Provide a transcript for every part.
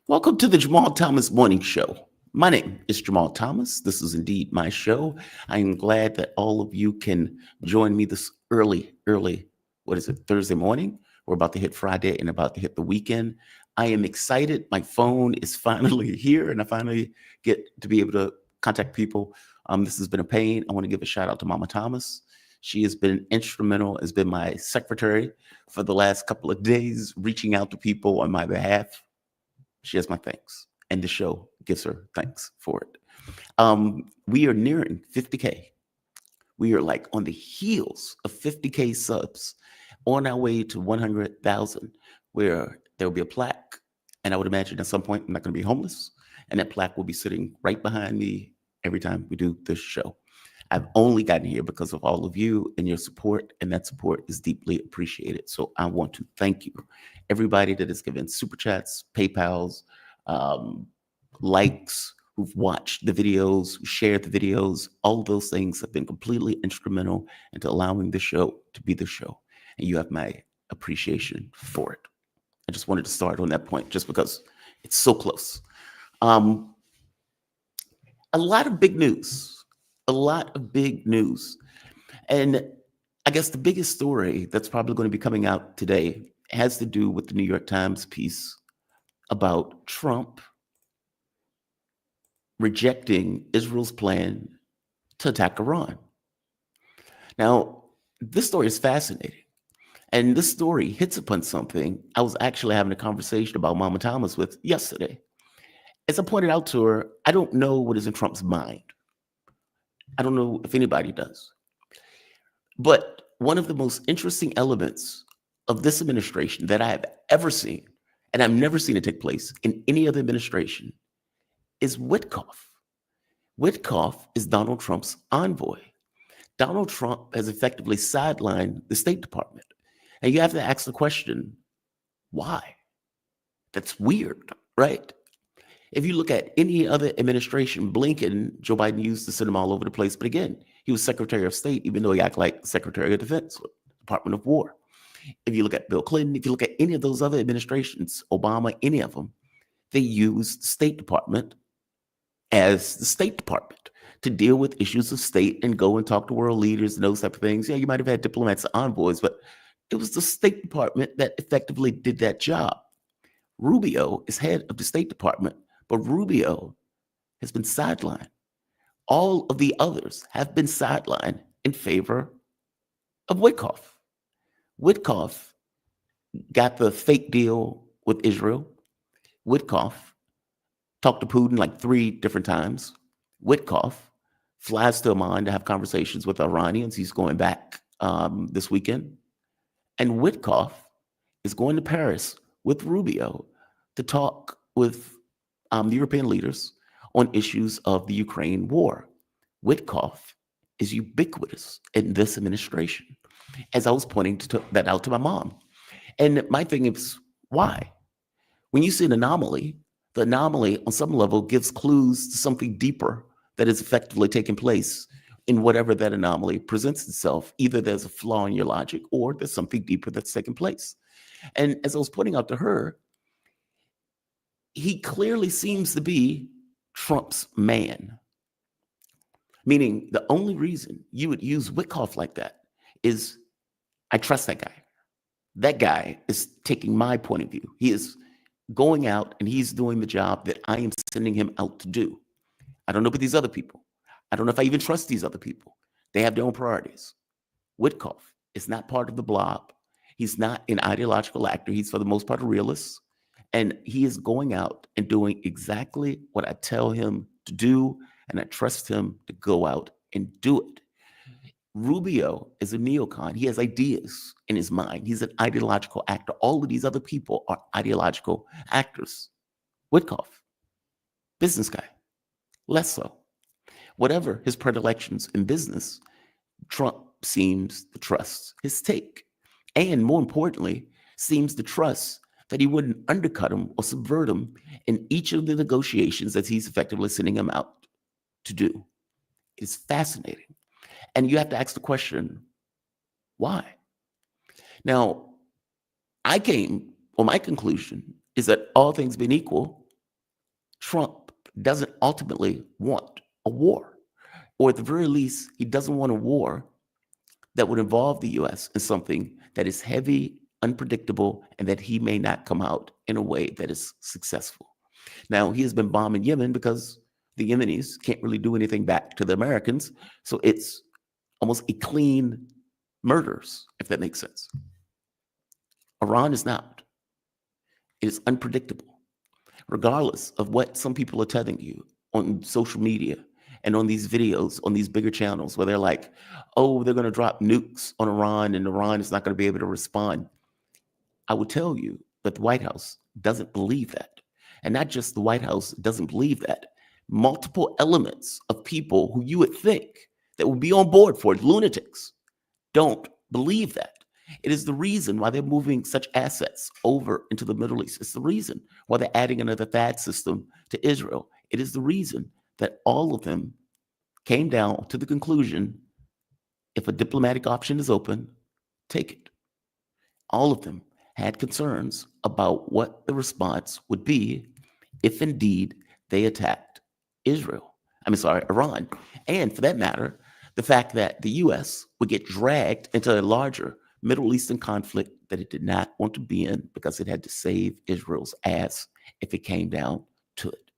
Welcome to the Jamal Thomas Morning Show. My name is Jamal Thomas. This is indeed my show. I am glad that all of you can join me this early, Thursday morning. We're about to hit Friday and about to hit the weekend. I am excited. My phone is finally here and I finally get to be able to contact people. This has been a pain. I want to give a shout out to Mama Thomas. She has been instrumental, has been my secretary for the last couple of days, reaching out to people on my behalf. She has my thanks, and the show gives her thanks for it. We are nearing 50K. We are like on the heels of 50K subs, on our way to 100,000, where there will be a plaque. And I would imagine at some point I'm not going to be homeless, and that plaque will be sitting right behind me every time we do this show. I've only gotten here because of all of you and your support, and that support is deeply appreciated. So I want to thank you. Everybody that has given super chats, PayPals, likes, who've watched the videos, who shared the videos, all of those things have been completely instrumental into allowing the show to be the show. And you have my appreciation for it. I just wanted to start on that point just because it's so close. A lot of big news. And I guess the biggest story that's probably going to be coming out today has to do with the New York Times piece about Trump rejecting Israel's plan to attack Iran. Now, this story is fascinating. And this story hits upon something I was actually having a conversation about Mama Thomas with yesterday. As I pointed out to her, I don't know what is in Trump's mind. I don't know if anybody does. But one of the most interesting elements of this administration that I have ever seen, and I've never seen it take place in any other administration, is Witkoff. Witkoff is Donald Trump's envoy. Donald Trump has effectively sidelined the State Department. And you have to ask the question, why? That's weird, right? If you look at any other administration, Blinken, Joe Biden used to send him all over the place. But again, he was Secretary of State, even though he acted like Secretary of Defense, Department of War. If you look at Bill Clinton, if you look at any of those other administrations, Obama, any of them, they used the State Department as the State Department to deal with issues of state and go and talk to world leaders and those type of things. Yeah, you might have had diplomats and envoys, but it was the State Department that effectively did that job. Rubio is head of the State Department, but Rubio has been sidelined. All of the others have been sidelined in favor of Witkoff. Witkoff got the fake deal with Israel. Witkoff talked to Putin like 3 different times. Witkoff flies to Oman to have conversations with Iranians. He's going back this weekend. And Witkoff is going to Paris with Rubio to talk with the European leaders on issues of the Ukraine war. Witkoff is ubiquitous in this administration, as I was pointing that out to my mom. And my thing is, why? When you see an anomaly, the anomaly on some level gives clues to something deeper that is effectively taking place in whatever that anomaly presents itself. Either there's a flaw in your logic or there's something deeper that's taking place. And as I was pointing out to her, he clearly seems to be Trump's man. Meaning the only reason you would use Witkoff like that is, I trust that guy. That guy is taking my point of view. He is going out and he's doing the job that I am sending him out to do. I don't know about these other people. I don't know if I even trust these other people. They have their own priorities. Witkoff is not part of the blob. He's not an ideological actor. He's for the most part a realist. And he is going out and doing exactly what I tell him to do, and I trust him to go out and do it. Rubio is a neocon. He has ideas in his mind. He's an ideological actor. All of these other people are ideological actors. Witkoff, business guy, less so. Whatever his predilections in business, Trump seems to trust his take. And more importantly, seems to trust that he wouldn't undercut him or subvert him in each of the negotiations that he's effectively sending him out to do. It's fascinating. And you have to ask the question, why? Now, my conclusion is that all things being equal, Trump doesn't ultimately want a war, or at the very least, he doesn't want a war that would involve the US in something that is heavy, unpredictable, and that he may not come out in a way that is successful. Now, he has been bombing Yemen because the Yemenis can't really do anything back to the Americans. So it's almost a clean murders, if that makes sense. Iran is not. It is unpredictable. Regardless of what some people are telling you on social media and on these videos, on these bigger channels where they're like, oh, they're going to drop nukes on Iran and Iran is not going to be able to respond. I will tell you that the White House doesn't believe that. And not just the White House doesn't believe that. Multiple elements of people who you would think that would be on board for it, lunatics, don't believe that. It is the reason why they're moving such assets over into the Middle East. It's the reason why they're adding another THAAD system to Israel. It is the reason that all of them came down to the conclusion, if a diplomatic option is open, take it. All of them had concerns about what the response would be if indeed they attacked Iran. And for that matter, the fact that the US would get dragged into a larger Middle Eastern conflict that it did not want to be in because it had to save Israel's ass if it came down to it.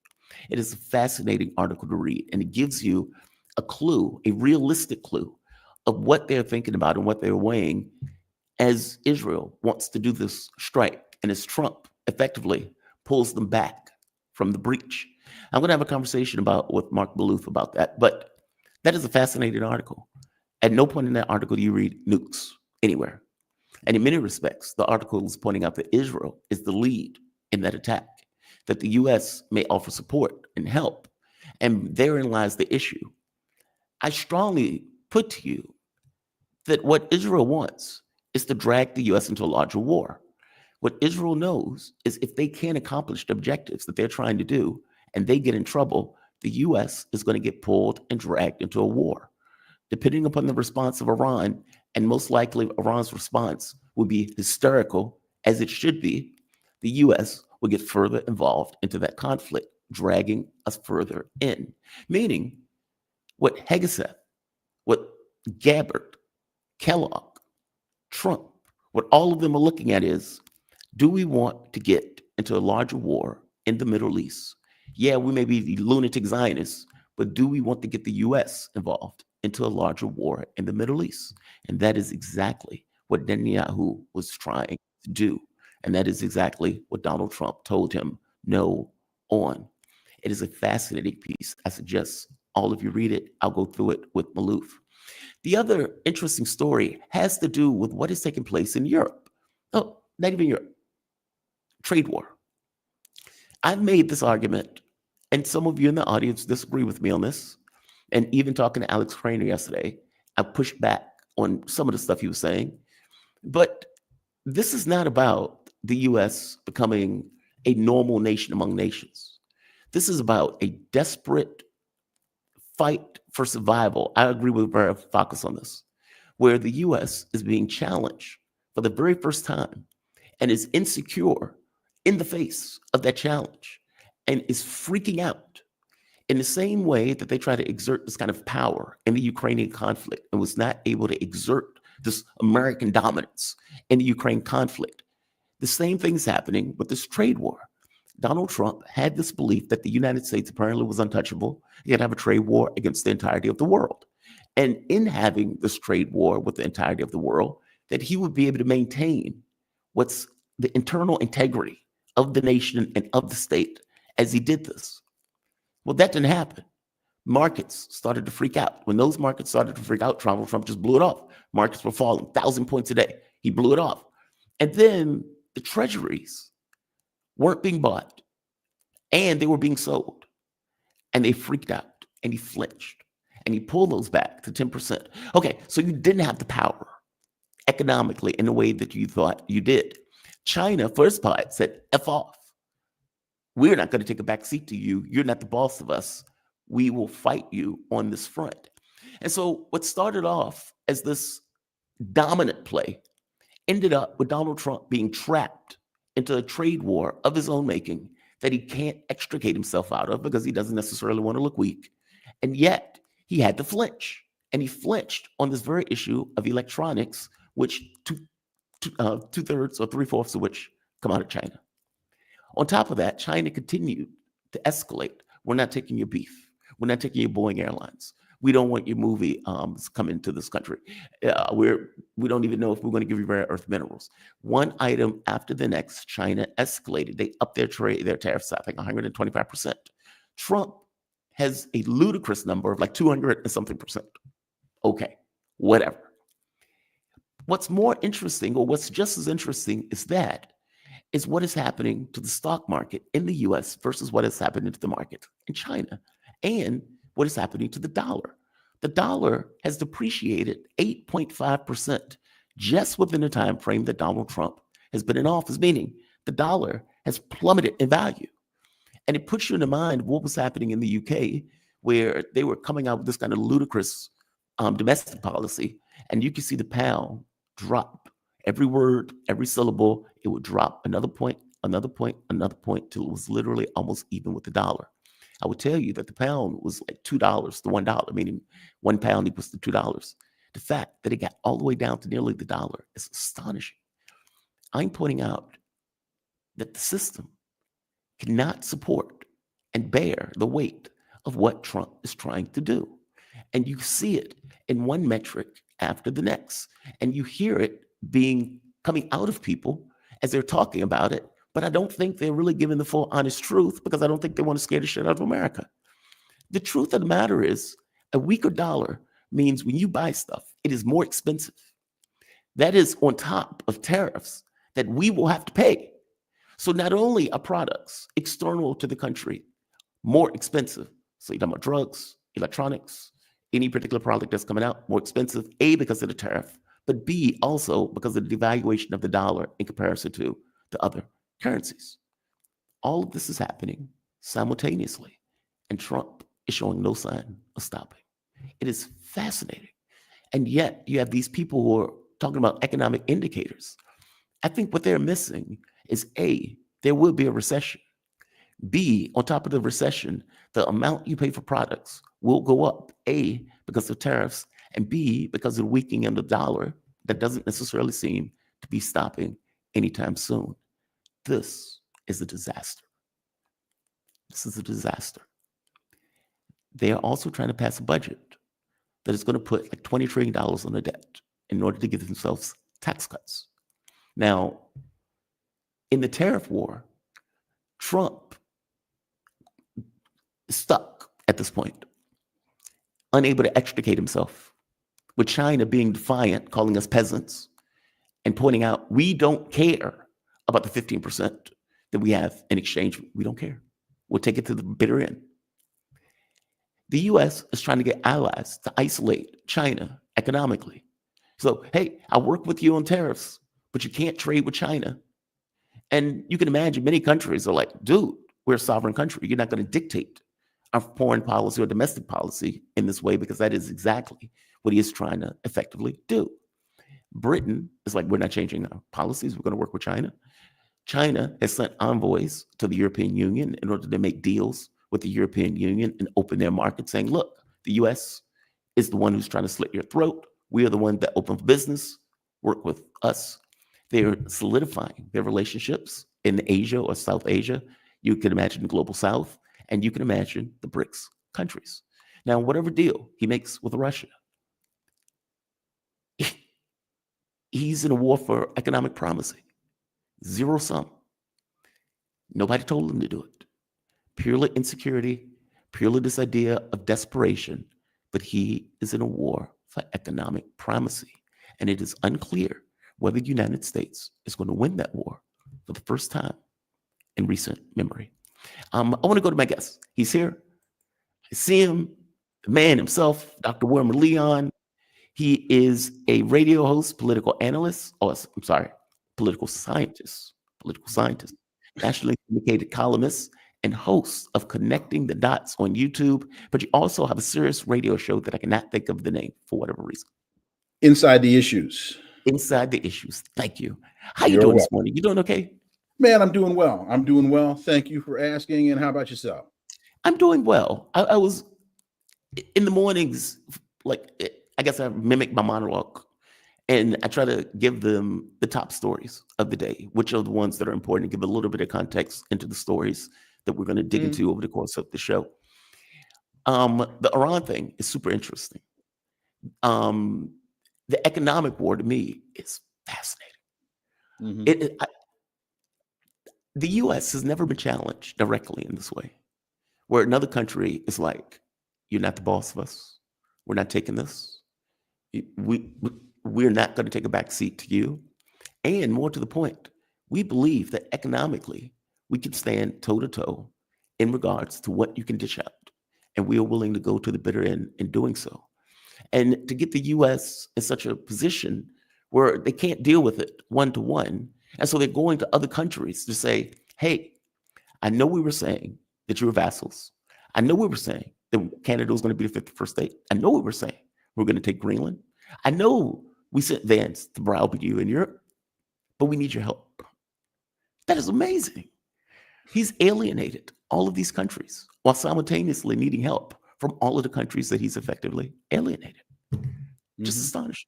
It is a fascinating article to read, and it gives you a clue, a realistic clue of what they're thinking about and what they're weighing as Israel wants to do this strike and as Trump effectively pulls them back from the breach. I'm going to have a conversation with Mark Maloof about that, but that is a fascinating article. At no point in that article do you read nukes anywhere. And in many respects, the article is pointing out that Israel is the lead in that attack, that the U.S. may offer support and help. And therein lies the issue. I strongly put to you that what Israel wants is to drag the U.S. into a larger war. What Israel knows is if they can't accomplish the objectives that they're trying to do and they get in trouble, the U.S. is going to get pulled and dragged into a war. Depending upon the response of Iran, and most likely Iran's response would be hysterical, as it should be, the U.S. will get further involved into that conflict, dragging us further in. Meaning, what Hegseth, what Gabbard, Kellogg, Trump, what all of them are looking at is, do we want to get into a larger war in the Middle East? Yeah, we may be the lunatic Zionists, but do we want to get the U.S. involved into a larger war in the Middle East? And that is exactly what Netanyahu was trying to do. And that is exactly what Donald Trump told him no on. It is a fascinating piece. I suggest all of you read it. I'll go through it with Maloof. The other interesting story has to do with what is taking place in Europe. Oh, not even Europe. Trade war. I've made this argument, and some of you in the audience disagree with me on this. And even talking to Alex Craner yesterday, I pushed back on some of the stuff he was saying. But this is not about the U.S. becoming a normal nation among nations. This is about a desperate fight for survival. I agree with Varoufakis on this, where the U.S. is being challenged for the very first time and is insecure in the face of that challenge and is freaking out in the same way that they try to exert this kind of power in the Ukrainian conflict and was not able to exert this American dominance in the Ukraine conflict. The same thing's happening with this trade war. Donald Trump had this belief that the United States apparently was untouchable. He could have a trade war against the entirety of the world. And in having this trade war with the entirety of the world, that he would be able to maintain what's the internal integrity of the nation and of the state as he did this. Well, that didn't happen. Markets started to freak out. When those markets started to freak out, Donald Trump just blew it off. Markets were falling 1,000 points a day. He blew it off. And then the treasuries weren't being bought and they were being sold. And they freaked out and he flinched and he pulled those back to 10%. Okay, so you didn't have the power economically in the way that you thought you did. China, for its part, said, F off. We're not going to take a back seat to you. You're not the boss of us. We will fight you on this front. And so what started off as this dominant play ended up with Donald Trump being trapped into a trade war of his own making that he can't extricate himself out of because he doesn't necessarily want to look weak. And yet he had to flinch. And he flinched on this very issue of electronics, which two-thirds or three-fourths of which come out of China. On top of that, China continued to escalate. We're not taking your beef. We're not taking your Boeing Airlines. We don't want your movie coming to this country. We don't even know if we're going to give you rare earth minerals. One item after the next, China escalated. They upped their tariffs, I think 125%. Trump has a ludicrous number of like 200 and something percent. Okay, whatever. What's more interesting, or what's just as interesting, is what is happening to the stock market in the US versus what is happening to the market in China, and what is happening to the dollar. The dollar has depreciated 8.5% just within the time frame that Donald Trump has been in office, meaning the dollar has plummeted in value. And it puts you in the mind of what was happening in the UK, where they were coming out with this kind of ludicrous domestic policy, and you can see the pound drop. Every word, every syllable, it would drop another point, another point, another point, till it was literally almost even with the dollar. I would tell you that the pound was like $2 to $1, meaning 1 pound equals to $2. The fact that it got all the way down to nearly the dollar is astonishing. I'm pointing out that the system cannot support and bear the weight of what Trump is trying to do. And you see it in one metric after the next. And you hear it coming out of people as they're talking about it, but I don't think they're really giving the full honest truth, because I don't think they want to scare the shit out of America. The truth of the matter is, a weaker dollar means when you buy stuff, it is more expensive. That is on top of tariffs that we will have to pay. So not only are products external to the country more expensive, so you're talking about drugs, electronics, any particular product that's coming out, more expensive, A, because of the tariff, but B, also because of the devaluation of the dollar in comparison to other currencies. All of this is happening simultaneously, and Trump is showing no sign of stopping. It is fascinating. And yet you have these people who are talking about economic indicators. I think what they're missing is A, there will be a recession. B, on top of the recession, the amount you pay for products will go up. A, because of tariffs, and B, because of the weakening of the dollar that doesn't necessarily seem to be stopping anytime soon. This is a disaster. This is a disaster. They are also trying to pass a budget that is going to put like $20 trillion on the debt in order to give themselves tax cuts. Now, in the tariff war, Trump is stuck at this point, unable to extricate himself, with China being defiant, calling us peasants, and pointing out we don't care about the 15% that we have in exchange. We don't care. We'll take it to the bitter end. The US is trying to get allies to isolate China economically. So, hey, I'll work with you on tariffs, but you can't trade with China. And you can imagine many countries are like, dude, we're a sovereign country. You're not going to dictate our foreign policy or domestic policy in this way, because that is exactly what he is trying to effectively do. Britain is like, we're not changing our policies. We're going to work with China. China has sent envoys to the European Union in order to make deals with the European Union and open their market, saying, look, the US is the one who's trying to slit your throat. We are the one that open for business. Work with us. They're solidifying their relationships in Asia or South Asia. You can imagine the global South, and you can imagine the BRICS countries. Now, whatever deal he makes with Russia, he's in a war for economic primacy. Zero sum. Nobody told him to do it. Purely insecurity, purely this idea of desperation, but he is in a war for economic primacy. And it is unclear whether the United States is going to win that war for the first time in recent memory. I want to go to my guest. He's here. I see him, the man himself, Dr. Wilmer Leon. He is a radio host, political analyst, political scientist, nationally syndicated columnist, and host of Connecting the Dots on YouTube. But you also have a serious radio show that I cannot think of the name for whatever reason. Inside the Issues. Inside the Issues. Thank you. How you doing this morning? You doing okay? Man, I'm doing well. I'm doing well. Thank you for asking. And how about yourself? I'm doing well. I was in the mornings, like I guess I mimic my monologue, and I try to give them the top stories of the day, which are the ones that are important, to give a little bit of context into the stories that we're going to dig into over the course of the show. The Iran thing is super interesting. Um, the economic war to me is fascinating. Mm-hmm. The U.S. has never been challenged directly in this way, where another country is like, "You're not the boss of us. We're not taking this. We we're not going to take a back seat to you." And more to the point, we believe that economically we can stand toe to toe in regards to what you can dish out, and we are willing to go to the bitter end in doing so. And to get the U.S. in such a position where they can't deal with it one to one, and so they're going to other countries to say, "Hey, I know we were saying that you were vassals. I know we were saying that Canada was going to be the 51st state. I know we were saying we're going to take Greenland. I know we sent Vance to browbeat you in Europe, but we need your help." That is amazing. He's alienated all of these countries while simultaneously needing help from all of the countries that he's effectively alienated. Just astonishing.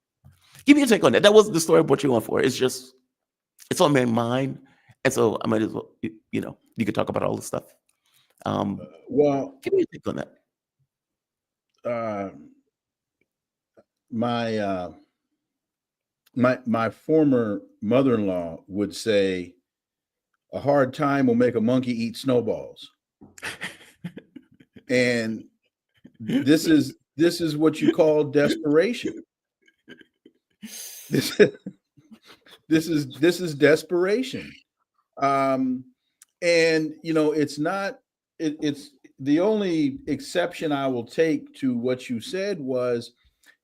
Give me a take on that. That wasn't the story of what you're on for. It's on my mind. And so I might as well, you could talk about all this stuff. Well, give me a take on that. My former mother-in-law would say, "A hard time will make a monkey eat snowballs." And this is what you call desperation. This is desperation. And it's not. It's the only exception I will take to what you said was,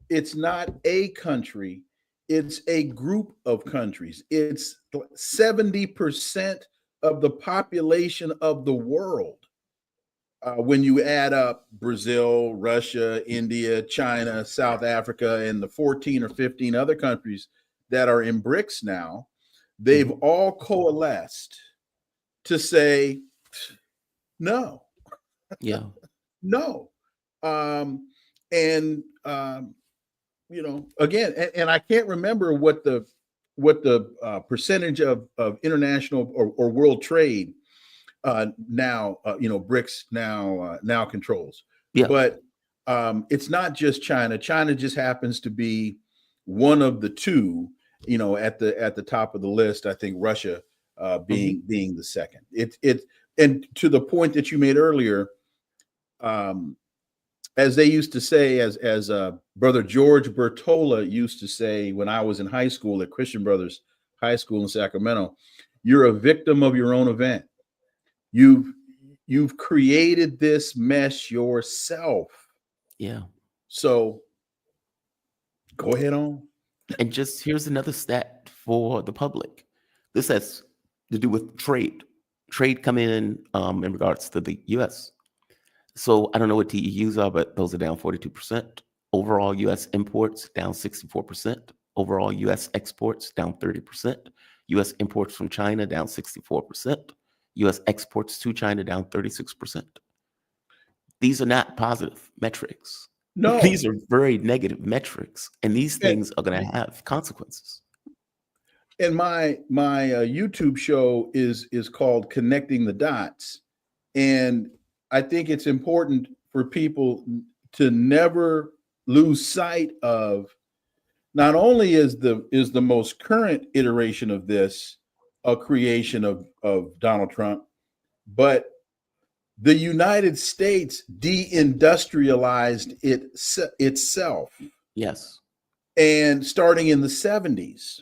it's not a country, it's a group of countries. It's 70% of the population of the world. When you add up Brazil, Russia, India, China, South Africa, and the 14 or 15 other countries that are in BRICS now, they've all coalesced to say, no. Yeah. No. Again, and I can't remember what the percentage of international or world trade now BRICS now controls. Yeah. But it's not just China. China just happens to be one of the two, at the top of the list. I think Russia being the second. And to the point that you made earlier, as they used to say, as Brother George Bertola used to say when I was in high school at Christian Brothers High School in Sacramento, "You're a victim of your own event. You've created this mess yourself." Yeah. So go ahead on. And just here's another stat for the public. This has to do with trade. Trade come in regards to the U.S. So I don't know what TEUs are, but those are down 42%. Overall U.S. imports down 64%. Overall U.S. exports down 30%. U.S. imports from China down 64%. U.S. exports to China down 36%. These are not positive metrics. No, these are very negative metrics, and these things are going to have consequences. And my YouTube show is called Connecting the Dots, and I think it's important for people to never lose sight of, not only is the most current iteration of this a creation of Donald Trump, but the United States deindustrialized itself. Yes. And starting in the 70s.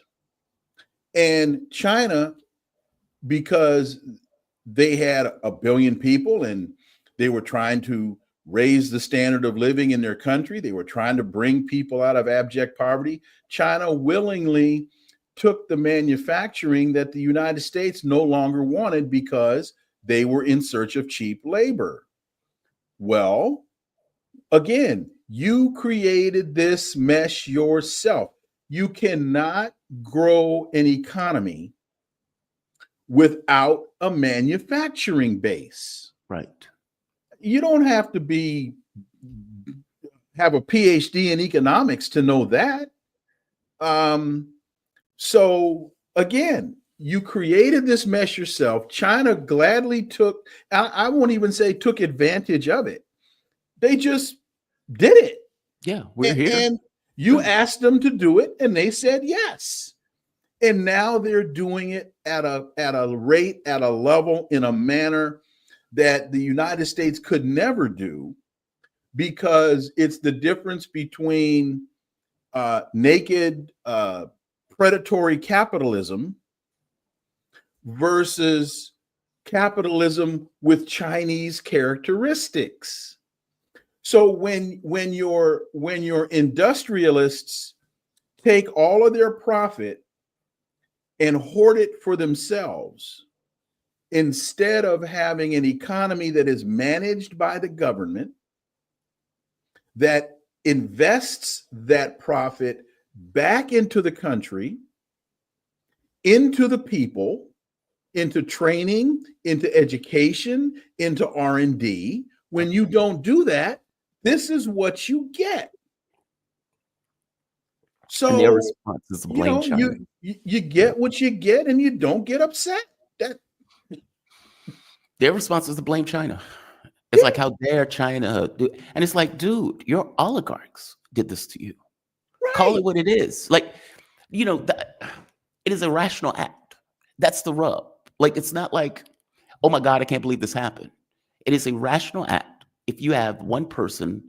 And China, because they had 1 billion people and they were trying to raise the standard of living in their country, they were trying to bring people out of abject poverty, China willingly took the manufacturing that the United States no longer wanted because they were in search of cheap labor. Well, again, you created this mess yourself. You cannot grow an economy without a manufacturing base. Right. You don't have to have a PhD in economics to know that. So again, you created this mess yourself. China gladly took, I won't even say took advantage of it. They just did it. Yeah, we're here. And you asked them to do it, and they said yes. And now they're doing it at a rate, at a level, in a manner that the United States could never do, because it's the difference between naked predatory capitalism versus capitalism with Chinese characteristics. So when your industrialists take all of their profit and hoard it for themselves, instead of having an economy that is managed by the government, that invests that profit back into the country, into the people, into training, into education, into R&D. When you don't do that, this is what you get. So, and their response is to blame China. You get what you get, and you don't get upset. Their response is to blame China. It's like, how dare China do? And it's like, dude, your oligarchs did this to you. Right. Call it what it is. Like, it is a rational act. That's the rub. Like, it's not like, oh my God, I can't believe this happened. It is a rational act. If you have one person,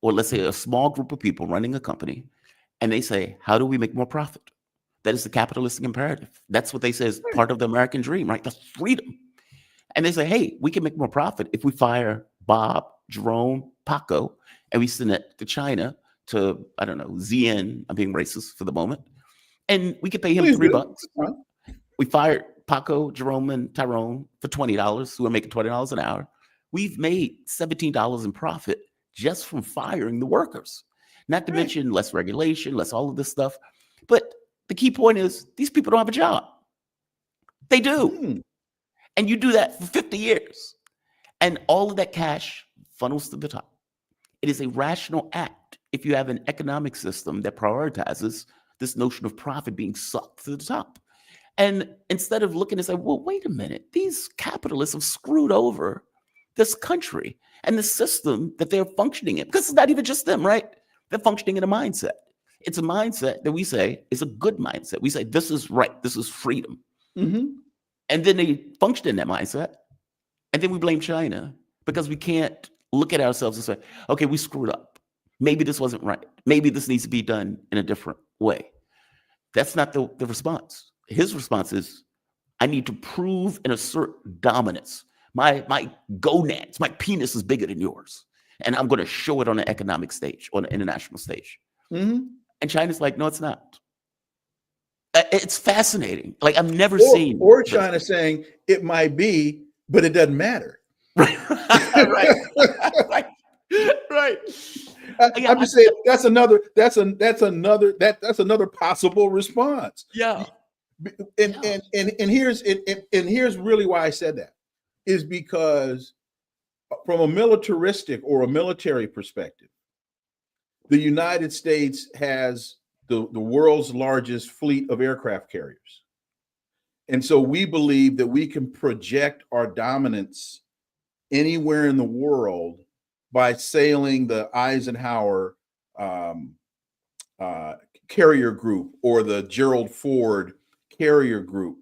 or let's say a small group of people running a company, and they say, how do we make more profit? That is the capitalistic imperative. That's what they say is part of the American dream, right? That's freedom. And they say, hey, we can make more profit if we fire Bob, Jerome, Paco, and we send it to China to, I don't know, ZN. I'm being racist for the moment. And we could pay him $3. We fired Paco, Jerome, and Tyrone for $20, who are making $20 an hour. We've made $17 in profit just from firing the workers. Not to mention less regulation, less all of this stuff. But the key point is, these people don't have a job. They do. And you do that for 50 years. And all of that cash funnels to the top. It is a rational act if you have an economic system that prioritizes this notion of profit being sucked to the top. And instead of looking and say, well, wait a minute, these capitalists have screwed over this country and the system that they're functioning in. Because it's not even just them, right? They're functioning in a mindset. It's a mindset that we say is a good mindset. We say, this is right. This is freedom. Mm-hmm. And then they function in that mindset. And then we blame China because we can't look at ourselves and say, okay, we screwed up. Maybe this wasn't right. Maybe this needs to be done in a different way. That's not the response. His response is, I need to prove and assert dominance. My gonads, my penis is bigger than yours. And I'm going to show it on the economic stage, on the international stage. Mm-hmm. And China's like, no, it's not. It's fascinating. Like, I've never seen. Or China saying it might be, but it doesn't matter. Right. Right. Right. I'm just saying that's another possible response. Yeah. And here's really why I said that, is because from a militaristic or a military perspective, the United States has the world's largest fleet of aircraft carriers. And so we believe that we can project our dominance anywhere in the world by sailing the Eisenhower carrier group or the Gerald Ford carrier group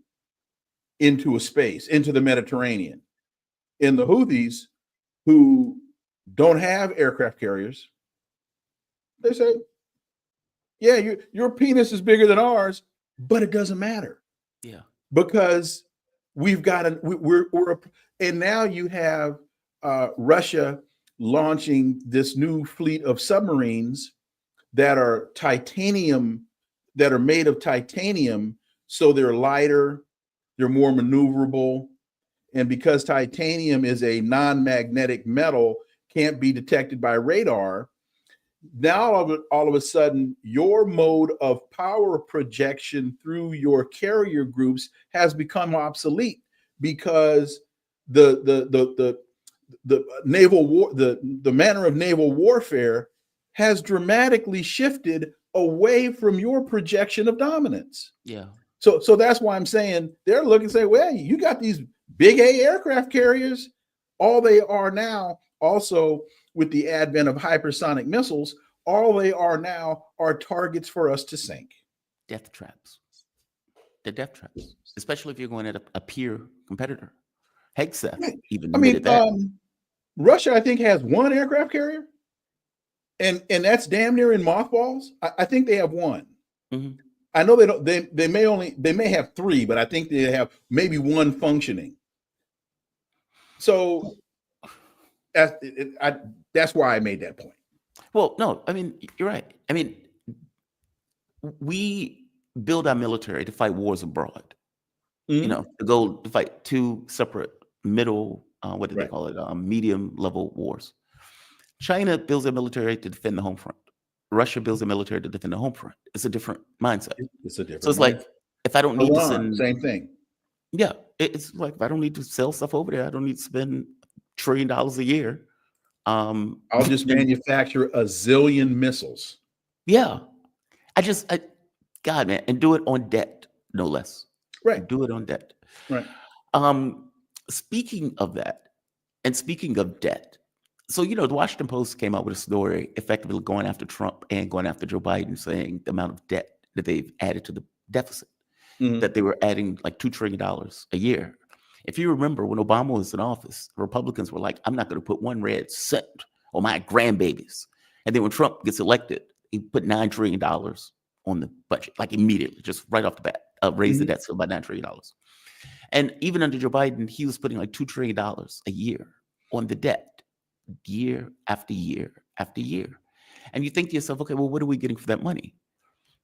into a space, into the Mediterranean. And the Houthis, who don't have aircraft carriers, they say, yeah, your penis is bigger than ours, but it doesn't matter. Yeah. Because we've got and now you have Russia launching this new fleet of submarines that are titanium, that are made of titanium, so they're lighter, they're more maneuverable. And because titanium is a non-magnetic metal, can't be detected by radar, Now all of a sudden, your mode of power projection through your carrier groups has become obsolete because the naval war, the manner of naval warfare has dramatically shifted away from your projection of dominance. Yeah. So that's why I'm saying they're looking and say, well, you got these big A aircraft carriers. All they are now, also with the advent of hypersonic missiles, all they are now are targets for us to sink. Death traps. They're death traps, especially if you're going at a peer competitor. Hegseth even admitted that. Russia, I think, has one aircraft carrier, and that's damn near in mothballs. I think they have one. Mm-hmm. I know they don't. They may have three, but I think they have maybe one functioning. So that's why I made that point. Well, no, I mean, you're right. I mean, we build our military to fight wars abroad. Mm-hmm. You know, to go to fight two separate middle, what do they call it? Medium level wars. China builds their military to defend the home front. Russia builds their military to defend the home front. It's a different mindset. It's a different. So it's like, if I don't need to send, same thing. Yeah, it's like, if I don't need to sell stuff over there, I don't need to spend $1 trillion a year. I'll just manufacture a zillion missiles. Yeah, God, man, and do it on debt, no less. Right, do it on debt. Right. Speaking of that, and speaking of debt, so the Washington Post came out with a story, effectively going after Trump and going after Joe Biden, saying the amount of debt that they've added to the deficit, that they were adding like $2 trillion a year. If you remember, when Obama was in office, Republicans were like, I'm not going to put one red cent on my grandbabies. And then when Trump gets elected, he put $9 trillion on the budget, like immediately, just right off the bat, raised the debt ceiling by $9 trillion. And even under Joe Biden, he was putting like $2 trillion a year on the debt, year after year after year. And you think to yourself, okay, well, what are we getting for that money?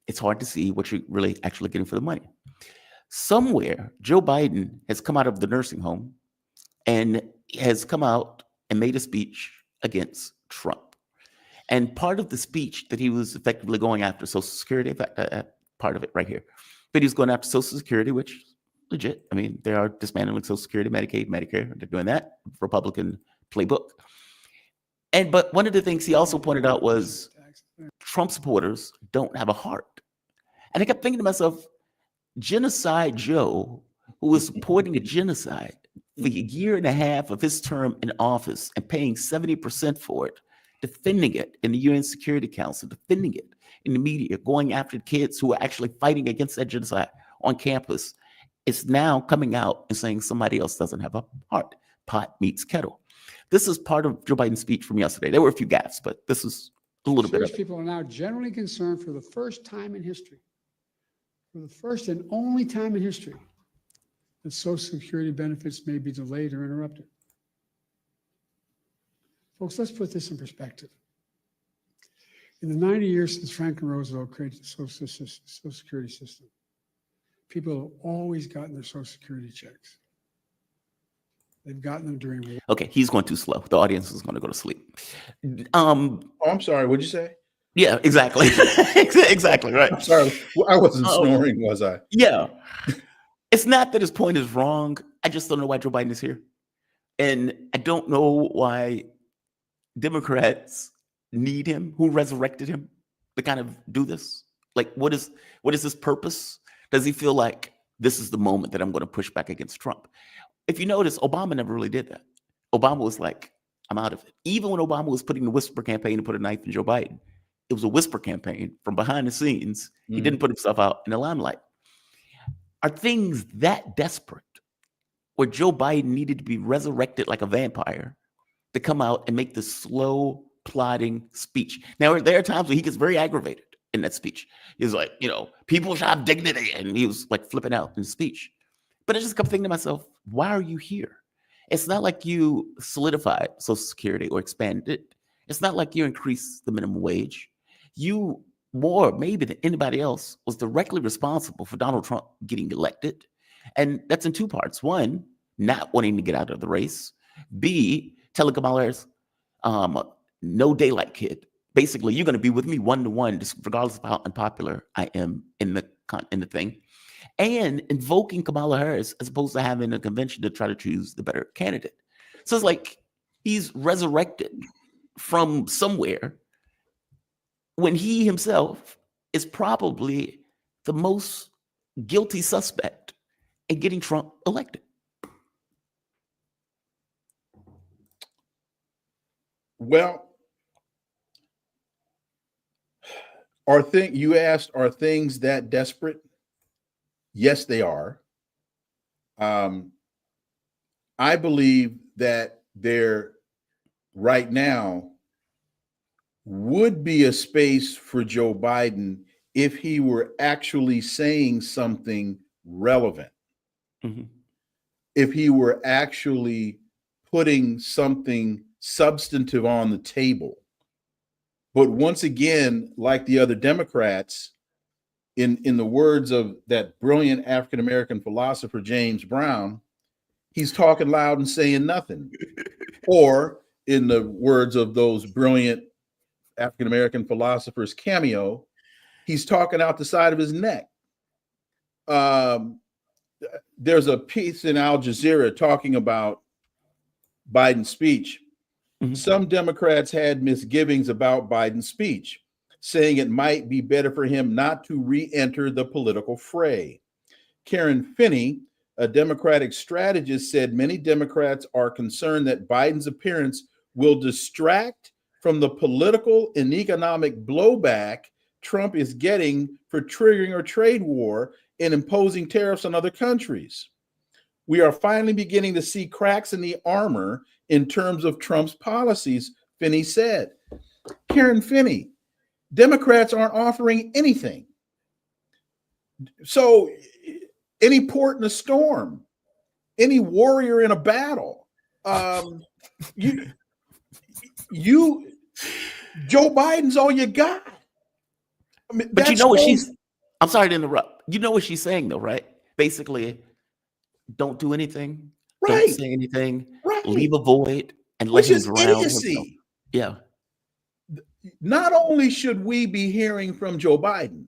It's hard to see what you're really actually getting for the money. Somewhere, Joe Biden has come out of the nursing home and has come out and made a speech against Trump. And part of the speech that he was effectively going after Social Security, in fact, part of it right here, but he was going after Social Security, which legit. I mean, they are dismantling Social Security, Medicaid, Medicare. They're doing that. Republican playbook. But one of the things he also pointed out was Trump supporters don't have a heart. And I kept thinking to myself, Genocide Joe, who was supporting a genocide for a year and a half of his term in office and paying 70% for it, defending it in the UN Security Council, defending it in the media, going after kids who are actually fighting against that genocide on campus, is now coming out and saying somebody else doesn't have a heart. Pot meets kettle. This is part of Joe Biden's speech from yesterday. There were a few gaffes, but this is a little bit of it. People are now generally concerned for the first time in history, for the first and only time in history, that Social Security benefits may be delayed or interrupted. Folks, let's put this in perspective. In the 90 years since Franklin Roosevelt created the Social Security system, people have always gotten their Social Security checks. They've gotten them during war. Okay, he's going too slow. The audience is going to go to sleep. I'm sorry. What'd you say? Yeah, exactly. Exactly, right. I'm sorry. I wasn't snoring, was I? Yeah. It's not that his point is wrong. I just don't know why Joe Biden is here. And I don't know why Democrats need him, who resurrected him, to kind of do this. Like, what is his purpose? Does he feel like this is the moment that I'm going to push back against Trump? If you notice, Obama never really did that. Obama was like, I'm out of it. Even when Obama was putting the whisper campaign to put a knife in Joe Biden, it was a whisper campaign from behind the scenes. He didn't put himself out in the limelight. Are things that desperate where Joe Biden needed to be resurrected like a vampire to come out and make this slow, plodding speech? Now, there are times when he gets very aggravated in that speech. He's like, people should have dignity. And he was like flipping out in his speech. But I just kept thinking to myself, why are you here? It's not like you solidified Social Security or expanded it. It's not like you increased the minimum wage. You, more maybe than anybody else, was directly responsible for Donald Trump getting elected. And that's in two parts. One, not wanting to get out of the race. B, telling Kamala Harris, no daylight kid, basically, you're going to be with me 1-to-1, just regardless of how unpopular I am in the thing, and invoking Kamala Harris as opposed to having a convention to try to choose the better candidate. So it's like he's resurrected from somewhere when he himself is probably the most guilty suspect in getting Trump elected. Well, you asked, are things that desperate? Yes, they are. I believe that there right now would be a space for Joe Biden if he were actually saying something relevant. Mm-hmm. If he were actually putting something substantive on the table. But once again, like the other Democrats, in the words of that brilliant African-American philosopher, James Brown, he's talking loud and saying nothing. Or in the words of those brilliant African-American philosophers, Cameo, he's talking out the side of his neck. There's a piece in Al Jazeera talking about Biden's speech. Mm-hmm. Some Democrats had misgivings about Biden's speech, saying it might be better for him not to re-enter the political fray. Karen Finney, a Democratic strategist, said many Democrats are concerned that Biden's appearance will distract from the political and economic blowback Trump is getting for triggering a trade war and imposing tariffs on other countries. We are finally beginning to see cracks in the armor in terms of Trump's policies, Finney said. Karen Finney, Democrats aren't offering anything. So any port in a storm, any warrior in a battle, Joe Biden's all you got. I mean, But you know what I'm sorry to interrupt. You know what she's saying though, right? Basically, don't do anything. Right. Don't say anything. Right. Leave a void and let him drown himself. Yeah. Not only should we be hearing from Joe Biden,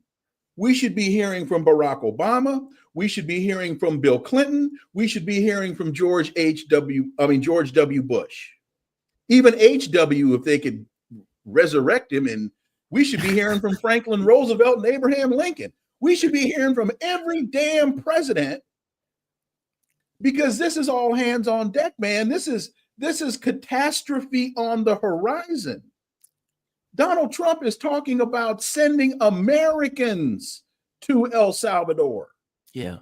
we should be hearing from Barack Obama. We should be hearing from Bill Clinton. We should be hearing from George W. Bush. Even HW, if they could resurrect him. And we should be hearing from Franklin Roosevelt and Abraham Lincoln. We should be hearing from every damn president, because this is all hands on deck, man. This is catastrophe on the horizon. Donald Trump is talking about sending Americans to El Salvador. Yeah.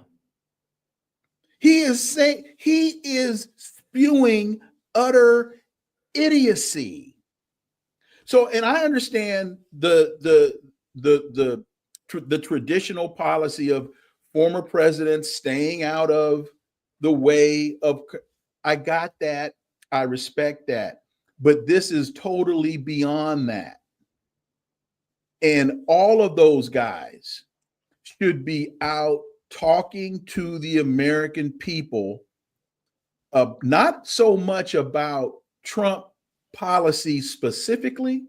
He is spewing utter idiocy. So, and I understand the traditional policy of former presidents staying out of the way of, I got that. I respect that. But this is totally beyond that. And all of those guys should be out talking to the American people, not so much about Trump policy specifically.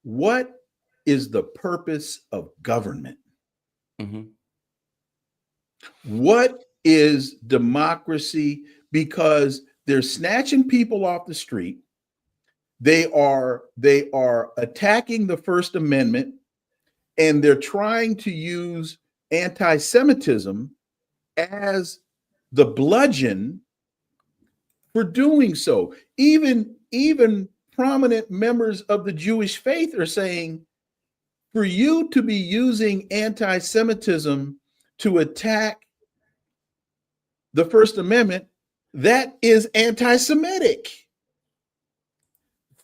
What is the purpose of government? Mm-hmm. What is democracy? Because they're snatching people off the street. They are attacking the First Amendment, and they're trying to use anti-Semitism as the bludgeon for doing so. Even prominent members of the Jewish faith are saying, for you to be using anti-Semitism to attack the First Amendment, that is anti-Semitic.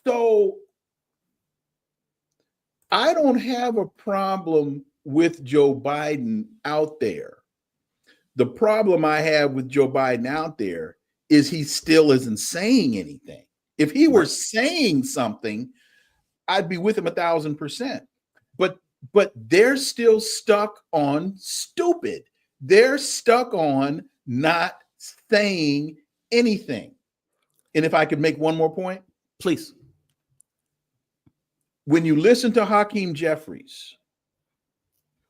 So I don't have a problem with Joe Biden out there. The problem I have with Joe Biden out there is he still isn't saying anything. If he were saying something, I'd be with him 1,000%. But they're still stuck on stupid. They're stuck on not saying anything. And if I could make one more point, please. when you listen to Hakeem Jeffries,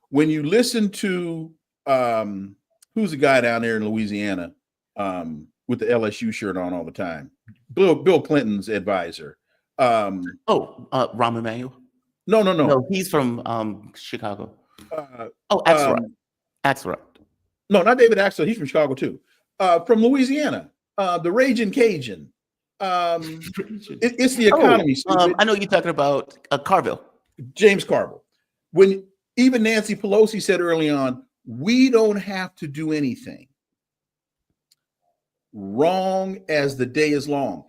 when you listen to who's the guy down there in Louisiana with the LSU shirt on all the time, Bill Clinton's advisor. Rahm Emanuel. No, he's from Chicago. Axelrod. Axelrod. No, not David Axelrod. He's from Chicago too. From Louisiana, the Raging Cajun. It's the economy. I know you're talking about Carville. James Carville. When even Nancy Pelosi said early on, we don't have to do anything. Wrong as the day is long.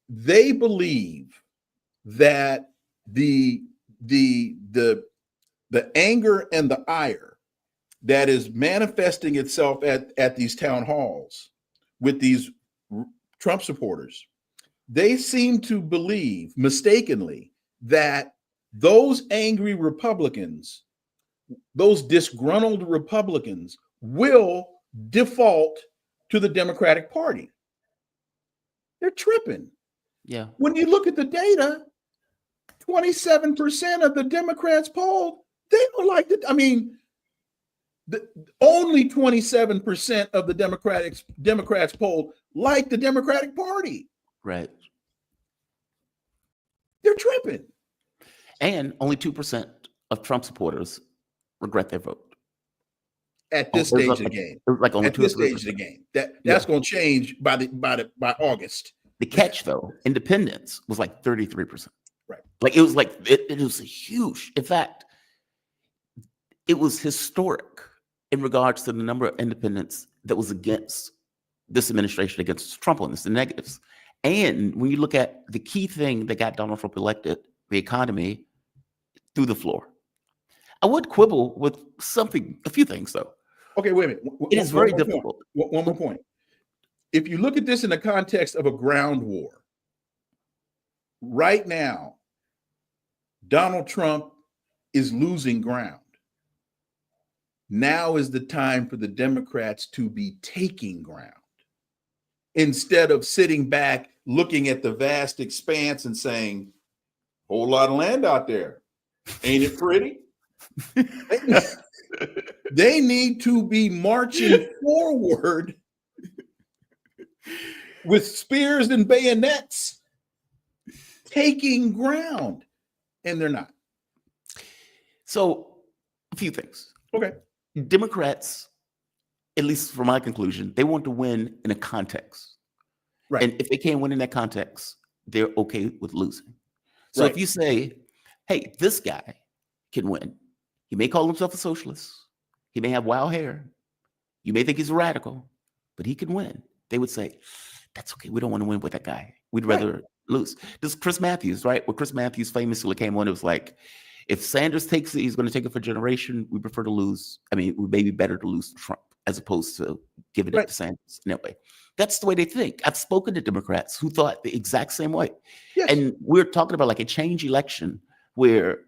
They believe that the anger and the ire that is manifesting itself at these town halls with these Trump supporters, they seem to believe mistakenly that those angry Republicans, those disgruntled Republicans, will default to the Democratic Party. They're tripping. Yeah. When you look at the data, 27% of the Democrats polled, they don't like it. I mean, only 27% of the Democrats polled like the Democratic Party. Right. They're tripping. And only 2% of Trump supporters regret their vote. At this stage of the game. Like only at this stage of the game. That's going to change by August. The catch, though, independence was like 33%. Right. Like it was it was huge. In fact, it was historic in regards to the number of independents that was against this administration, against Trump on this, the negatives. And when you look at the key thing that got Donald Trump elected, the economy, through the floor. I would quibble with a few things, though. Okay, wait a minute. It is very difficult. One more point. If you look at this in the context of a ground war, right now, Donald Trump is losing ground. Now is the time for the Democrats to be taking ground instead of sitting back, looking at the vast expanse and saying, whole lot of land out there. Ain't it pretty? They need to be marching forward with spears and bayonets, taking ground, and they're not. So, a few things. Okay. Democrats, at least from my conclusion, they want to win in a context. Right. And if they can't win in that context, they're okay with losing. So if you say, hey, this guy can win, he may call himself a socialist, he may have wild hair, you may think he's a radical, but he can win. They would say, that's okay, we don't want to win with that guy. We'd rather lose. This is Chris Matthews, right? Where Chris Matthews famously came on, it was like, if Sanders takes it, he's going to take it for a generation. We prefer to lose. I mean, we may be better to lose to Trump as opposed to giving it to Sanders in that way. That's the way they think. I've spoken to Democrats who thought the exact same way. Yes. And we're talking about like a change election where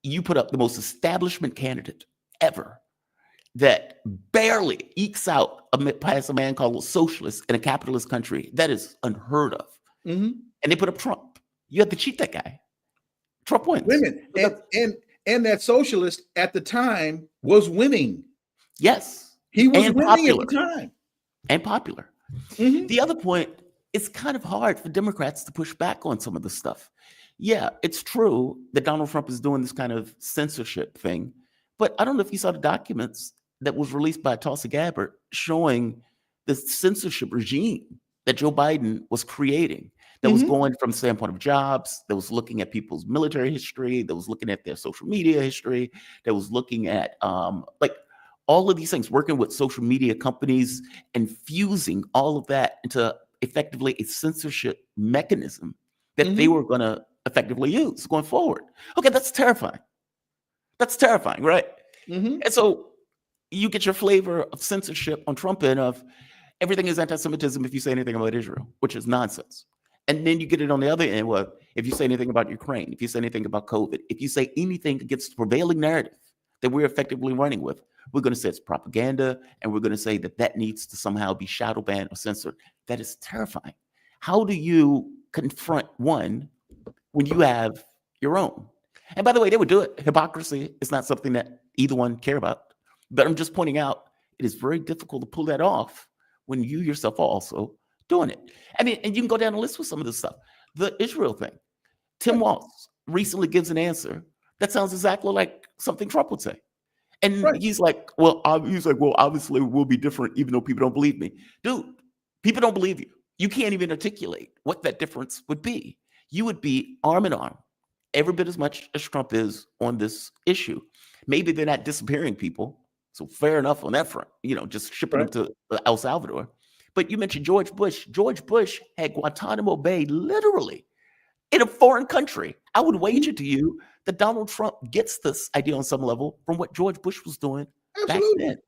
you put up the most establishment candidate ever that barely ekes out past a man called a socialist in a capitalist country. That is unheard of. Mm-hmm. And they put up Trump. You have to cheat that guy. Trump wins. Women. And that socialist at the time was winning. Yes. He was and winning popular. at the time. And popular. Mm-hmm. The other point, it's kind of hard for Democrats to push back on some of this stuff. Yeah, it's true that Donald Trump is doing this kind of censorship thing, but I don't know if you saw the documents that was released by Tulsi Gabbard showing the censorship regime that Joe Biden was creating, that was going from the standpoint of jobs, that was looking at people's military history, that was looking at their social media history, that was looking at like all of these things, working with social media companies and fusing all of that into effectively a censorship mechanism that they were going to effectively use going forward. Okay, that's terrifying. That's terrifying, right? Mm-hmm. And so you get your flavor of censorship on Trump end of everything is anti-Semitism if you say anything about Israel, which is nonsense. And then you get it on the other end, well, if you say anything about Ukraine, if you say anything about COVID, if you say anything against the prevailing narrative that we're effectively running with, we're going to say it's propaganda, and we're going to say that that needs to somehow be shadow banned or censored. That is terrifying. How do you confront one when you have your own. And by the way, they would do it. Hypocrisy is not something that either one care about. But I'm just pointing out it is very difficult to pull that off when you yourself are also doing it. I mean, and you can go down the list with some of this stuff. The Israel thing. Tim Walz recently gives an answer that sounds exactly like something Trump would say. And he's like, well, obviously we'll be different even though people don't believe me. Dude, people don't believe you. You can't even articulate what that difference would be. You would be arm in arm, every bit as much as Trump is on this issue. Maybe they're not disappearing people, so fair enough on that front, just shipping them to El Salvador. But you mentioned George Bush. George Bush had Guantanamo Bay literally in a foreign country. I would wager to you that Donald Trump gets this idea on some level from what George Bush was doing back then.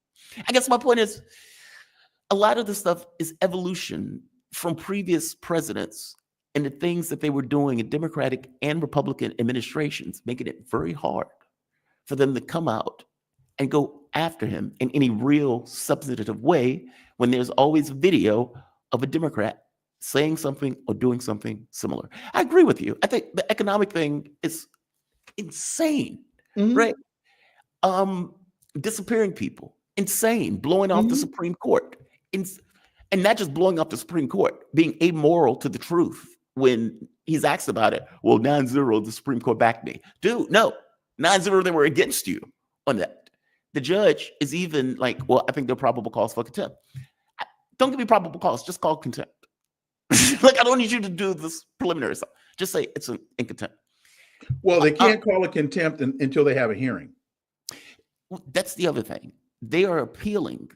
I guess my point is, a lot of this stuff is evolution from previous presidents and the things that they were doing in Democratic and Republican administrations, making it very hard for them to come out and go after him in any real substantive way when there's always video of a Democrat saying something or doing something similar. I agree with you. I think the economic thing is insane, right? Disappearing people, insane. Blowing off the Supreme Court, and not just blowing off the Supreme Court, being amoral to the truth when he's asked about it. Well, 9-0, the Supreme Court backed me. Dude, no, 9-0, they were against you on that. The judge is even like, well, I think there are probable cause for contempt. Don't give me probable cause, just call contempt. Like, I don't need you to do this preliminary stuff. Just say it's in contempt. Well, they can't call it contempt until they have a hearing. That's the other thing. They are appealing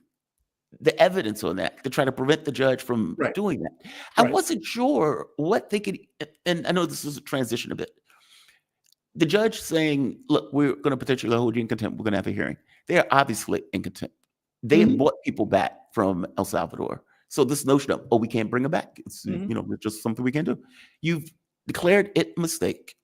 the evidence on that to try to prevent the judge from doing that. I wasn't sure what they could, and I know this is a transition a bit. The judge saying, look, we're going to potentially hold you in contempt. We're going to have a hearing. They are obviously in contempt. They have brought people back from El Salvador. So this notion of, we can't bring them back. It's, it's just something we can't do. You've declared it a mistake.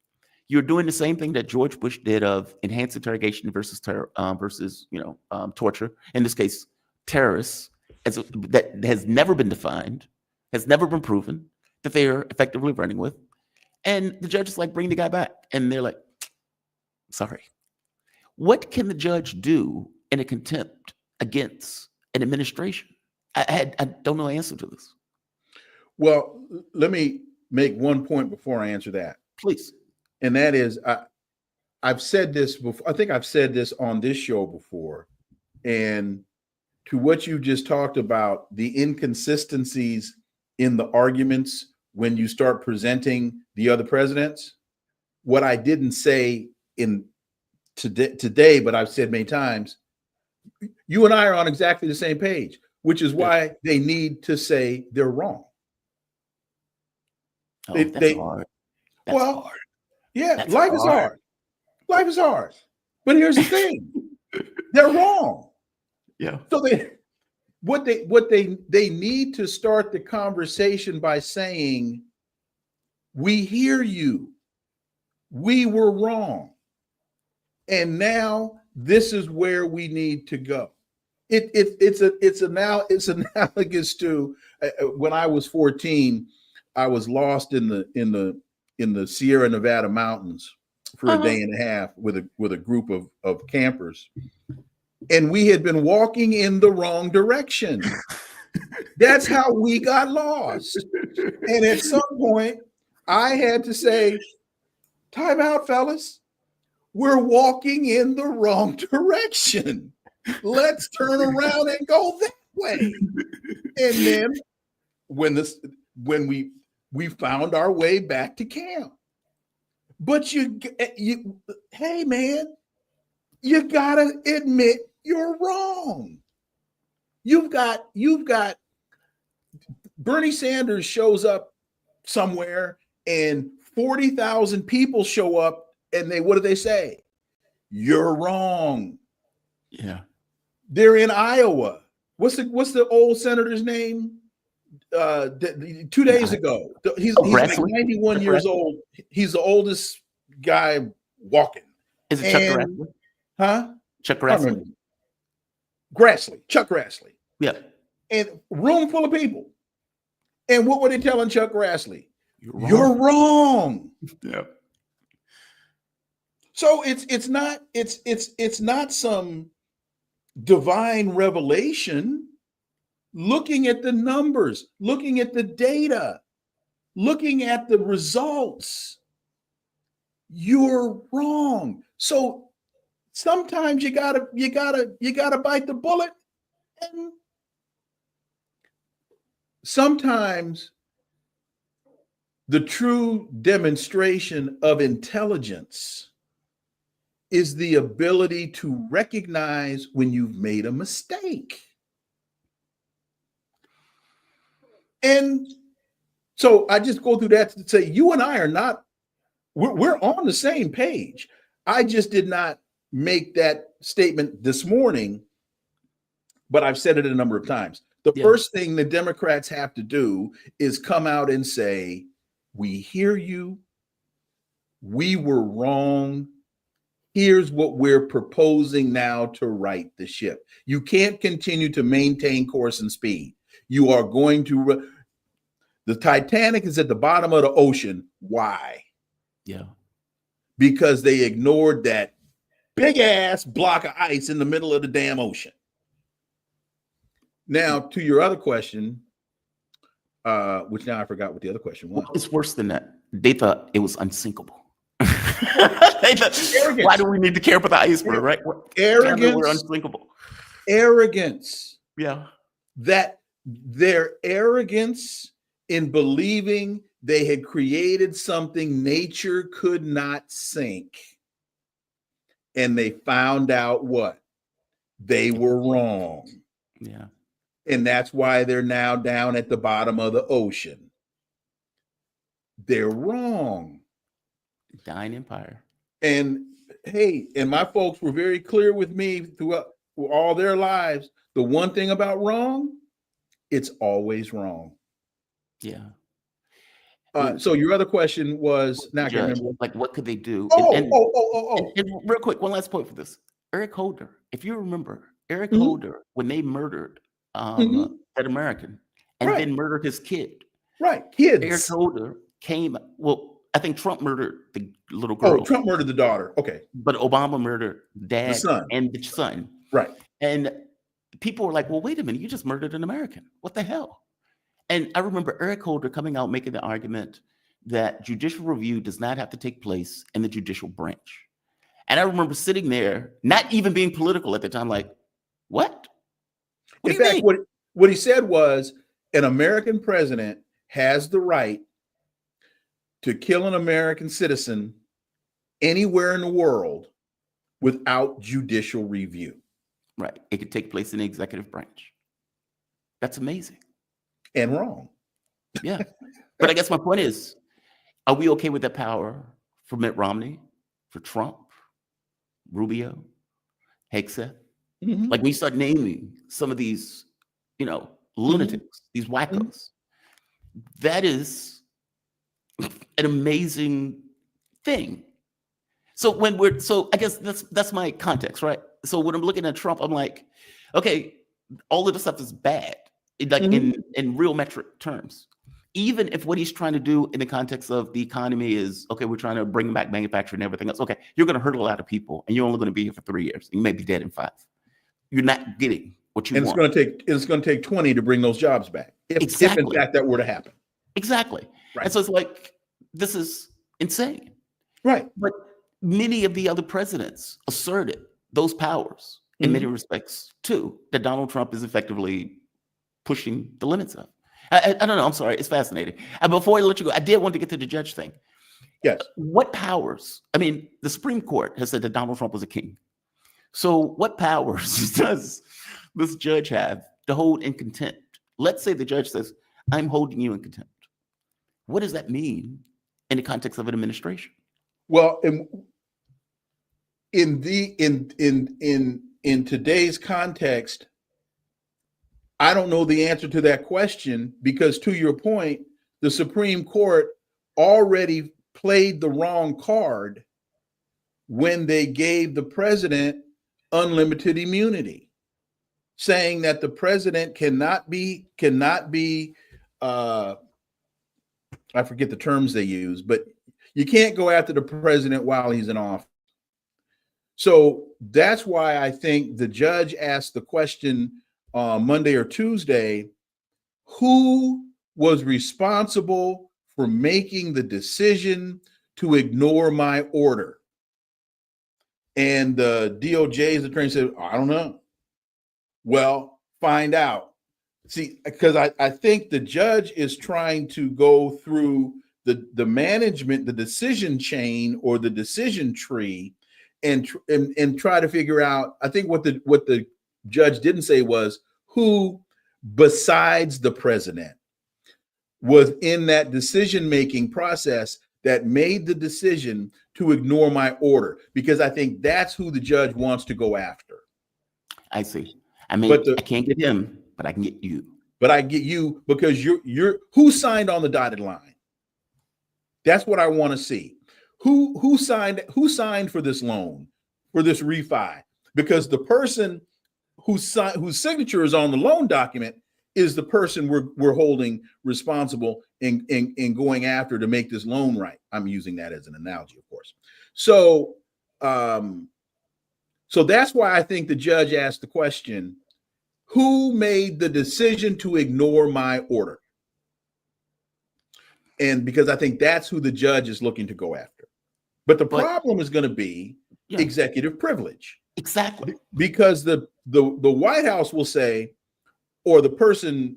You're doing the same thing that George Bush did of enhanced interrogation versus torture. In this case, terrorists, that has never been defined, has never been proven that they are effectively running with. And the judge is like, bring the guy back. And they're like, sorry. What can the judge do in a contempt against an administration? I don't know the answer to this. Well, let me make one point before I answer that. Please. And that is, I've said this before. I think I've said this on this show before. And to what you just talked about, the inconsistencies in the arguments when you start presenting the other presidents, what I didn't say today, but I've said many times, you and I are on exactly the same page, which is why they need to say they're wrong. That's hard. That's hard. Yeah, that's life is hard. Life is hard. But here's the thing. They're wrong. Yeah. So they need to start the conversation by saying, we hear you. We were wrong. And now this is where we need to go. It's analogous to when I was 14, I was lost in the Sierra Nevada mountains for a day and a half with a group of campers. And we had been walking in the wrong direction. That's how we got lost. And at some point, I had to say, time out, fellas. We're walking in the wrong direction. Let's turn around and go that way. And then when we found our way back to camp. But hey man, you gotta admit you're wrong. You've got Bernie Sanders shows up somewhere and 40,000 people show up and what do they say? You're wrong. Yeah. They're in Iowa. What's the old senator's name? 2 days ago. He's like 91 years old. He's the oldest guy walking. Is it Chuck Grassley? Huh? Chuck Grassley. Chuck Grassley. Yeah. And room full of people. And what were they telling Chuck Grassley? You're wrong. Yeah. So it's not some divine revelation. Looking at the numbers, looking at the data, looking at the results, you're wrong. So sometimes you gotta bite the bullet, and sometimes the true demonstration of intelligence is the ability to recognize when you've made a mistake. And so I just go through that to say you and I are not, we're on the same page. I just did not make that statement this morning, but I've said it a number of times. The first thing the Democrats have to do is come out and say, we hear you. We were wrong. Here's what we're proposing now to right the ship. You can't continue to maintain course and speed. You are going to, the Titanic is at the bottom of the ocean. Why? Yeah. Because they ignored that big ass block of ice in the middle of the damn ocean. Now, to your other question, which now I forgot what the other question was. Well, it's worse than that. They thought it was unsinkable. Why do we need to care about the iceberg, right? Arrogance. We're unsinkable. Arrogance. Yeah. That their arrogance in believing they had created something nature could not sink. And they found out what? They were wrong. Yeah. And that's why they're now down at the bottom of the ocean. They're wrong. Dying empire. And hey, and my folks were very clear with me throughout all their lives. The one thing about wrong, it's always wrong. Yeah. So your other question was, now I can't remember. Like, what could they do? And real quick, one last point for this. Eric Holder, if you remember, Eric Holder, when they murdered that American and then murdered his kid. Right, kids. Eric Holder came, well, I think Trump murdered the little girl. Oh, Trump murdered the daughter. Okay. But Obama murdered dad and the son. Right. And people were like, well, wait a minute, you just murdered an American. What the hell? And I remember Eric Holder coming out making the argument that judicial review does not have to take place in the judicial branch. And I remember sitting there, not even being political at the time, like, what? In fact, what he said was an American president has the right to kill an American citizen anywhere in the world without judicial review. Right. It could take place in the executive branch. That's amazing. And wrong. Yeah. But I guess my point is, are we okay with that power for Mitt Romney, for Trump, Rubio, Hegseth? Like, we start naming some of these, lunatics, these wackos. That is an amazing thing. So I guess that's my context, right? So when I'm looking at Trump, I'm like, okay, all of this stuff is bad, like in real metric terms. Even if what he's trying to do in the context of the economy is, okay, we're trying to bring back manufacturing and everything else. Okay, you're going to hurt a lot of people, and you're only going to be here for 3 years. You may be dead in 5. You're not getting what you want. It's going to take 20 to bring those jobs back. If in fact that were to happen. Exactly. Right. And so it's like, this is insane. Right. But many of the other presidents asserted those powers in many respects too, that Donald Trump is effectively pushing the limits of. I don't know. I'm sorry. It's fascinating. And before I let you go, I did want to get to the judge thing. Yes. What powers? I mean, the Supreme Court has said that Donald Trump was a king. So what powers does this judge have to hold in contempt? Let's say the judge says, I'm holding you in contempt. What does that mean in the context of an administration? Well, in today's context, I don't know the answer to that question, because to your point, the Supreme Court already played the wrong card when they gave the president unlimited immunity, saying that the president cannot be I forget the terms they use, but you can't go after the president while he's in office. So that's why I think the judge asked the question on Monday or Tuesday, who was responsible for making the decision to ignore my order? And the DOJ's attorney said, I don't know. Well, find out. See, because I think the judge is trying to go through the management, the decision chain or the decision tree and try to figure out, I think what the judge didn't say was who besides the president was in that decision-making process that made the decision to ignore my order, because I think that's who the judge wants to go after. I see. I mean, I can't get him, but I can get you. But I get you because you're who signed on the dotted line. That's what I want to see. Who signed for this loan, for this refi? Because the person whose signature is on the loan document is the person we're holding responsible in going after to make this loan right. I'm using that as an analogy, of course. So so that's why I think the judge asked the question, who made the decision to ignore my order? And because I think that's who the judge is looking to go after. But the problem is going to be executive privilege. Exactly. Because the White House will say, or the person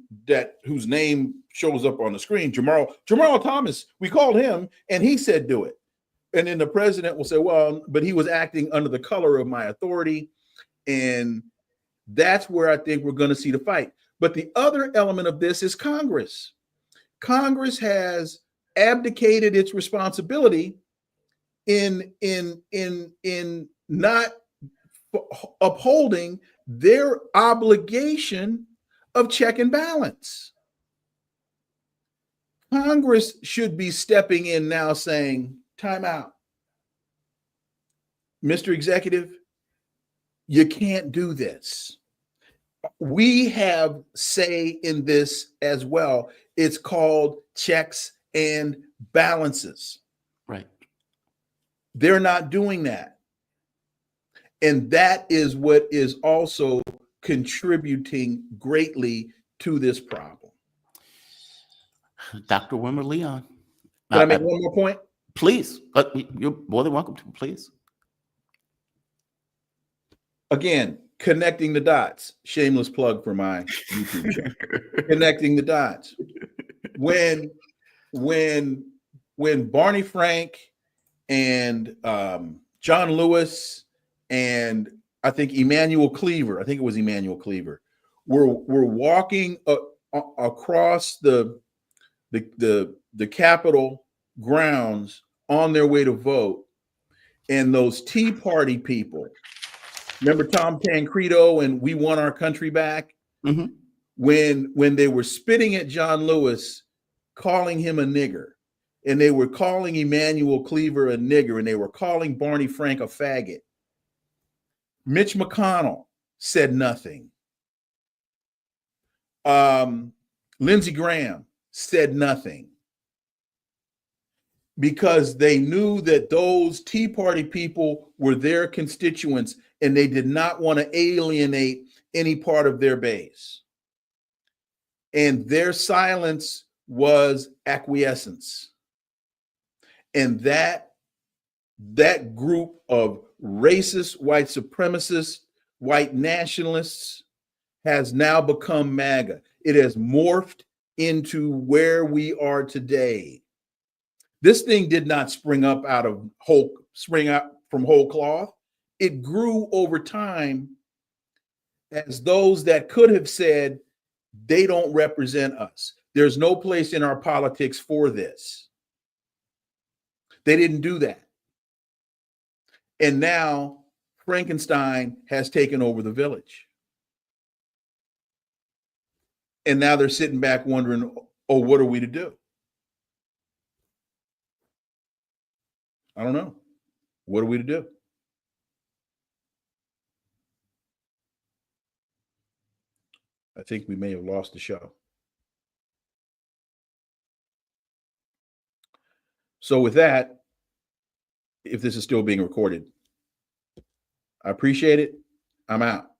whose name shows up on the screen, Jamarl Thomas, we called him and he said do it. And then the president will say, well, but he was acting under the color of my authority. And that's where I think we're going to see the fight. But the other element of this is Congress. Congress has abdicated its responsibility in not upholding their obligation of check and balance. Congress should be stepping in now saying, time out. Mr. Executive, you can't do this. We have say in this as well. It's called checks and balances. Right. They're not doing that. And that is what is also contributing greatly to this problem. Dr. Wilmer Leon. Can I make one more point? Please. You're more than welcome to, please. Again, connecting the dots. Shameless plug for my YouTube channel. Connecting the dots. When Barney Frank and John Lewis and I think Emmanuel Cleaver, I think it was Emmanuel Cleaver, were walking across the Capitol grounds on their way to vote, and those Tea Party people, remember Tom Tancredo and We Want Our Country Back? Mm-hmm. When they were spitting at John Lewis, calling him a nigger, and they were calling Emmanuel Cleaver a nigger, and they were calling Barney Frank a faggot, Mitch McConnell said nothing. Lindsey Graham said nothing, because they knew that those Tea Party people were their constituents and they did not want to alienate any part of their base. And their silence was acquiescence. And that group of racist, white supremacists, white nationalists has now become MAGA. It has morphed into where we are today. This thing did not spring up from whole cloth. It grew over time as those that could have said, they don't represent us. There's no place in our politics for this. They didn't do that. And now Frankenstein has taken over the village. And now they're sitting back wondering, oh, what are we to do? I don't know. What are we to do? I think we may have lost the show. So with that, if this is still being recorded, I appreciate it. I'm out.